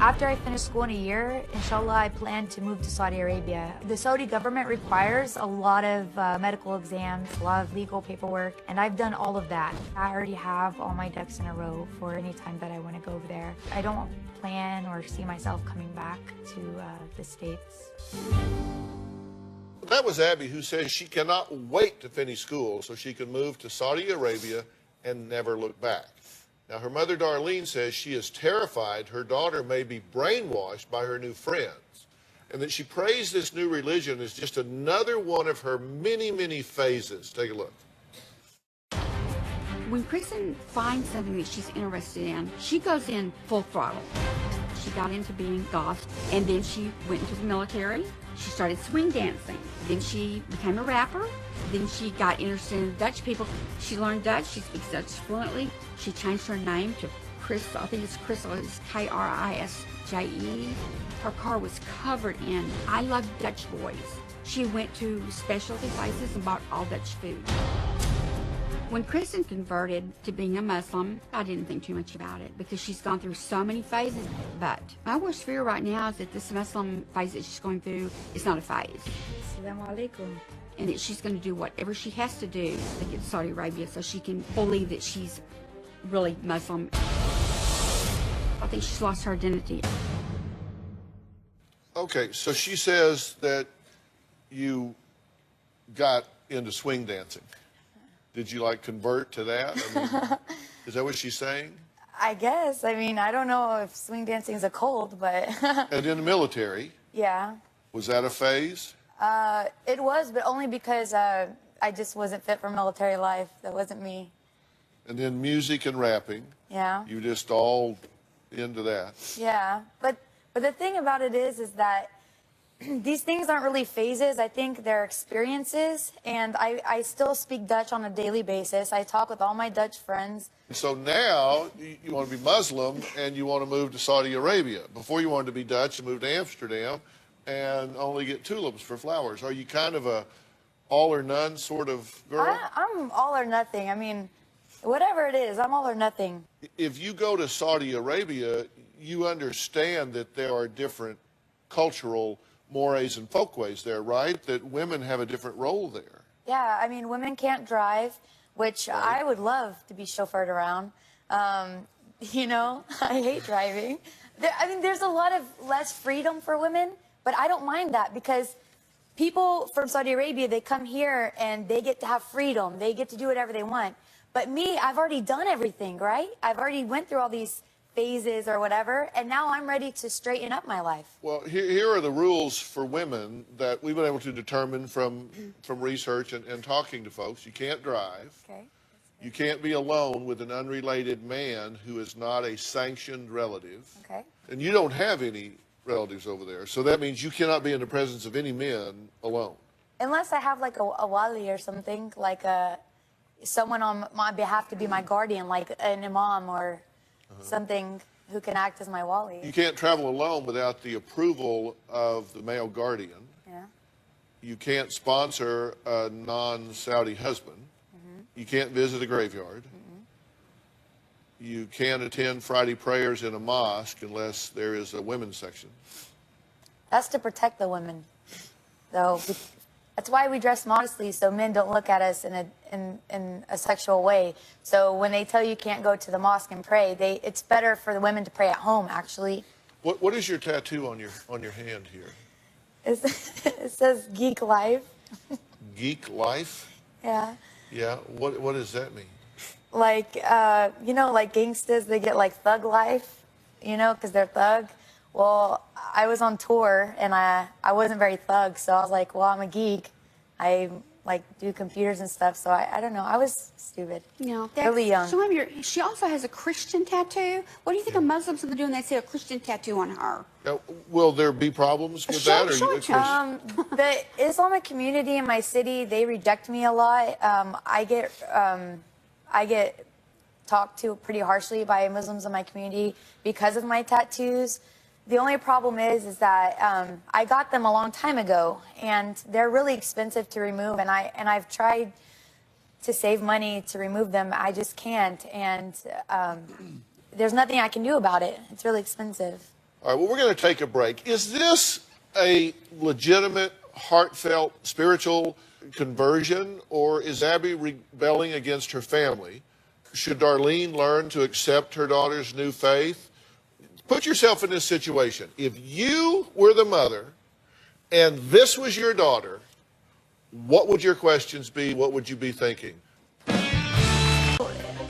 After I finish school in a year, inshallah, I plan to move to Saudi Arabia. The Saudi government requires a lot of medical exams, a lot of legal paperwork, and I've done all of that. I already have all my ducks in a row for any time that I want to go over there. I don't plan or see myself coming back to the States. That was Abby, who says she cannot wait to finish school so she can move to Saudi Arabia and never look back. Now, her mother, Darlene, says she is terrified her daughter may be brainwashed by her new friends, and that she prays this new religion is just another one of her many, many phases. Take a look. When Kristen finds something that she's interested in, she goes in full throttle. She got into being goth, and then she went into the military. She started swing dancing. Then she became a rapper. Then she got interested in Dutch people. She learned Dutch. She speaks Dutch fluently. She changed her name to Crystal. I think it's Crystal. It's K-R-I-S-J-E. Her car was covered in I Love Dutch Boys. She went to specialty places and bought all Dutch food. When Kristen converted to being a Muslim, I didn't think too much about it because she's gone through so many phases. But my worst fear right now is that this Muslim phase that she's going through is not a phase. Assalamu alaikum. And that she's going to do whatever she has to do to get to Saudi Arabia so she can believe that she's really Muslim. I think she's lost her identity. Okay, so she says that you got into swing dancing. Did you like convert to that? I mean, is that what she's saying? I guess. I mean, I don't know if swing dancing is a cult, but... And in the military? Yeah. Was that a phase? It was, but only because I just wasn't fit for military life. That wasn't me. And then music and rapping? Yeah. You just all into that? Yeah. But the thing about it is that these things aren't really phases. I think they're experiences, and I still speak Dutch on a daily basis. I talk with all my Dutch friends. So now you want to be Muslim and you want to move to Saudi Arabia. Before you wanted to be Dutch and move to Amsterdam and only get tulips for flowers. Are you kind of a all or none sort of girl? I'm all or nothing. I mean, whatever it is, I'm all or nothing. If you go to Saudi Arabia, you understand that there are different cultural mores and folkways there, right? That women have a different role there. Yeah, I mean, women can't drive, which right. I would love to be chauffeured around. You know, I hate driving. I mean, there's a lot of less freedom for women, but I don't mind that because people from Saudi Arabia, they come here and they get to have freedom. They get to do whatever they want. But me, I've already done everything, right? I've already went through all these phases or whatever, and now I'm ready to straighten up my life. Well, here are the rules for women that we've been able to determine from research and talking to folks. You can't drive. Okay. You can't be alone with an unrelated man who is not a sanctioned relative. Okay. And you don't have any relatives over there, so that means you cannot be in the presence of any men alone. Unless I have like a wali or something, like someone on my behalf to be my guardian, like an imam or something who can act as my wali. You can't travel alone without the approval of the male guardian. Yeah. You can't sponsor a non-Saudi husband. You can't visit a graveyard. You can't attend Friday prayers in a mosque unless there is a women's section. That's to protect the women, though. That's why we dress modestly, so men don't look at us in a sexual way. So when they tell you can't go to the mosque and pray, it's better for the women to pray at home, actually. What is your tattoo on your hand here? It says Geek Life. Geek Life? Yeah. Yeah. What does that mean? Like, you know, like gangsters, they get like thug life, you know, because they're thug. Well, I was on tour, and I wasn't very thug, so I was like, well, I'm a geek. I, like, do computers and stuff, so I don't know. I was stupid. No. Really young. She also has a Christian tattoo. What do you think a Muslim's going to do when they see a Christian tattoo on her? Will there be problems with that? The Islamic community in my city, they reject me a lot. I get talked to pretty harshly by Muslims in my community because of my tattoos. The only problem is that I got them a long time ago, and they're really expensive to remove. And I've tried to save money to remove them. I just can't, and there's nothing I can do about it. It's really expensive. All right, well, we're going to take a break. Is this a legitimate, heartfelt, spiritual conversion, or is Abby rebelling against her family? Should Darlene learn to accept her daughter's new faith? Put yourself in this situation. If you were the mother and this was your daughter, what would your questions be? What would you be thinking?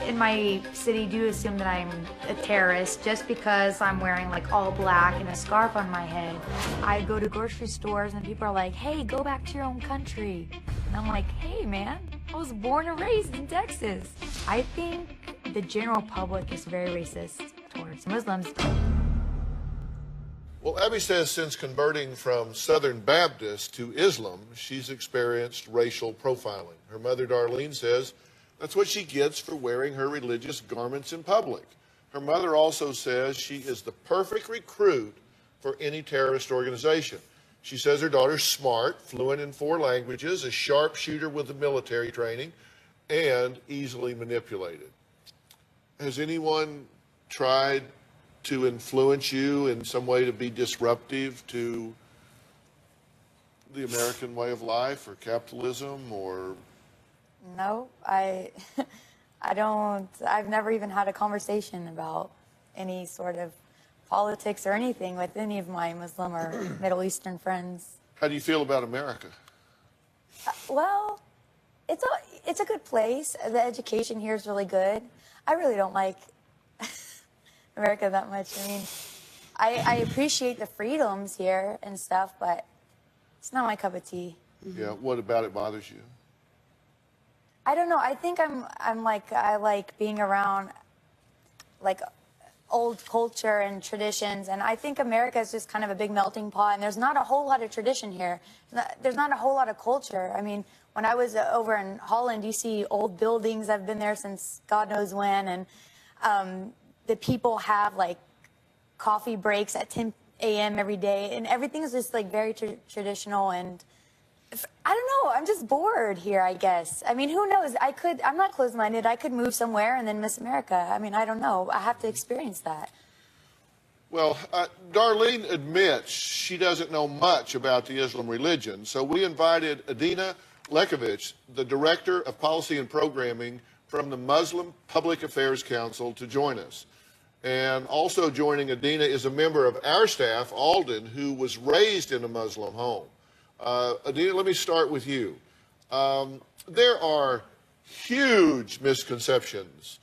In my city do assume that I'm a terrorist just because I'm wearing like all black and a scarf on my head. I go to grocery stores and people are like, hey, go back to your own country. And I'm like, hey man, I was born and raised in Texas. I think the general public is very racist towards Muslims. Well, Abby says since converting from Southern Baptist to Islam, she's experienced racial profiling. Her mother, Darlene, says that's what she gets for wearing her religious garments in public. Her mother also says she is the perfect recruit for any terrorist organization. She says her daughter's smart, fluent in 4 languages, a sharpshooter with the military training, and easily manipulated. Has anyone tried to influence you in some way to be disruptive to the American way of life or capitalism or? No, I don't, I've never even had a conversation about any sort of politics or anything with any of my Muslim or Middle Eastern friends. How do you feel about America? Well, it's a good place. The education here is really good. I really don't like America that much. I mean, I appreciate the freedoms here and stuff, but it's not my cup of tea. Yeah, what about it bothers you? I don't know. I think I like being around like old culture and traditions, and I think America is just kind of a big melting pot, and there's not a whole lot of tradition here. There's not a whole lot of culture. I mean, when I was over in Holland, you see old buildings. I've been there since God knows when, and the people have like coffee breaks at 10 a.m. every day, and everything is just like very traditional. And I don't know. I'm just bored here, I guess. I mean, who knows? I'm not closed-minded. I could move somewhere and then miss America. I mean, I don't know. I have to experience that. Well, Darlene admits she doesn't know much about the Islam religion, so we invited Adina Lekovich, the Director of Policy and Programming from the Muslim Public Affairs Council, to join us. And also joining Adina is a member of our staff, Alden, who was raised in a Muslim home. Adina, let me start with you. There are huge misconceptions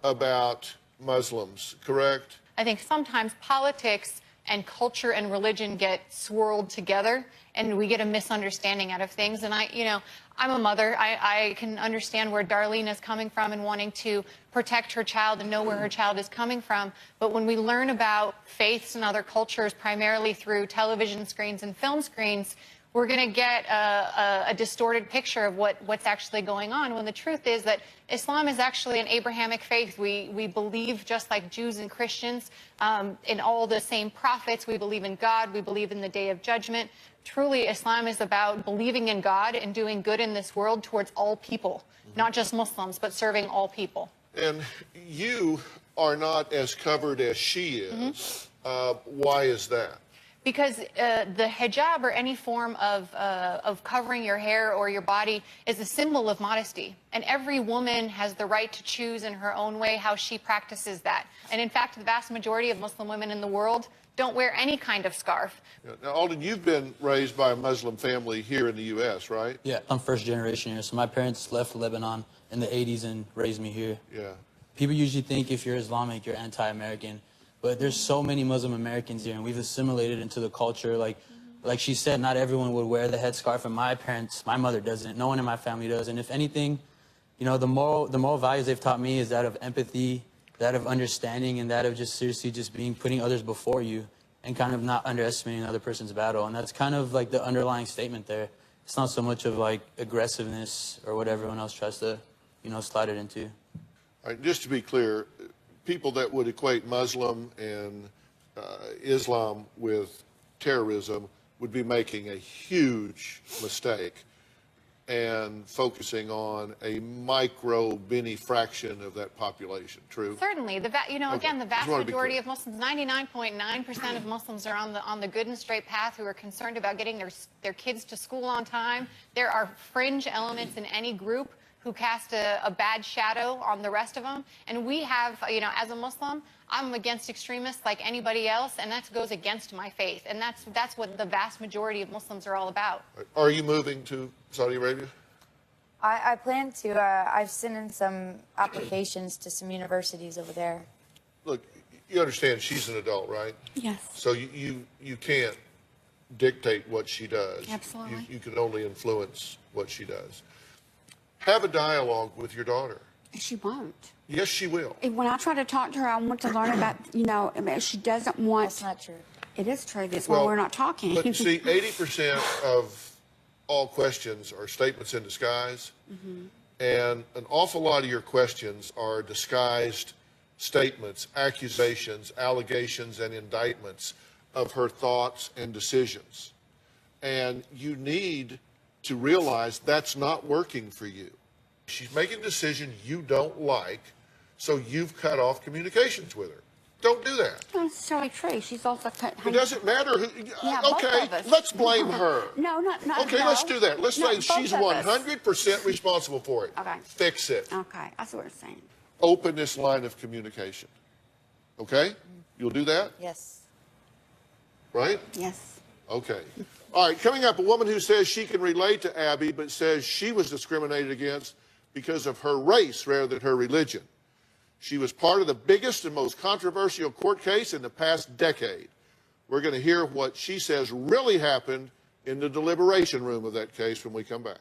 about Muslims, correct? I think sometimes politics and culture and religion get swirled together, and we get a misunderstanding out of things. And I'm a mother. I can understand where Darlene is coming from and wanting to protect her child and know where her child is coming from. But when we learn about faiths and other cultures, primarily through television screens and film screens, we're going to get a distorted picture of what's actually going on, when the truth is that Islam is actually an Abrahamic faith. We believe, just like Jews and Christians, in all the same prophets. We believe in God. We believe in the Day of Judgment. Truly, Islam is about believing in God and doing good in this world towards all people, not just Muslims, but serving all people. And you are not as covered as she is. Why is that? Because the hijab, or any form of covering your hair or your body, is a symbol of modesty. And every woman has the right to choose in her own way how she practices that. And in fact, the vast majority of Muslim women in the world don't wear any kind of scarf. Now, Alden, you've been raised by a Muslim family here in the U.S., right? Yeah, I'm first generation here. So my parents left Lebanon in the 80s and raised me here. Yeah. People usually think if you're Islamic, you're anti-American. But there's so many Muslim Americans here, and we've assimilated into the culture. Like she said, not everyone would wear the headscarf, and my mother doesn't. No one in my family does. And if anything, the moral values they've taught me is that of empathy, that of understanding, and that of just seriously just putting others before you, and kind of not underestimating another person's battle. And that's kind of like the underlying statement there. It's not so much of like aggressiveness or what everyone else tries to, slide it into. All right, just to be clear, people that would equate Muslim and Islam with terrorism would be making a huge mistake. and focusing on a micro, mini fraction of that population. True? Certainly, again, the vast Just wanna be majority clear. of Muslims, 99.9% of Muslims are on the good and straight path who are concerned about getting their kids to school on time. There are fringe elements in any group who cast a bad shadow on the rest of them. And we have, as a Muslim, I'm against extremists like anybody else, and that goes against my faith. And that's what the vast majority of Muslims are all about. Are you moving to Saudi Arabia? I plan to. I've sent in some applications to some universities over there. Look, you understand she's an adult, right? Yes. So you can't dictate what she does. Absolutely. You can only influence what she does. Have a dialogue with your daughter. She won't. Yes, she will. And when I try to talk to her, I want to learn about, I mean, she doesn't want. That's not true. It is true. That's why we're not talking. But see, 80% of all questions are statements in disguise. And an awful lot of your questions are disguised statements, accusations, allegations, and indictments of her thoughts and decisions. And you need to realize that's not working for you. She's making a decision you don't like, so you've cut off communications with her. Don't do that. Not necessarily true. She's also cut. It doesn't matter who. Yeah, both Okay, of us. let's blame her. No, not. Okay, no. let's do that. Let's No, say both she's of us. 100% responsible for it. Okay. Fix it. Okay, that's what we're saying. Open this line of communication. Okay? You'll do that? Yes. Right? Yes. Okay. All right, coming up, a woman who says she can relate to Abby, but says she was discriminated against because of her race rather than her religion. She was part of the biggest and most controversial court case in the past decade. We're going to hear what she says really happened in the deliberation room of that case when we come back.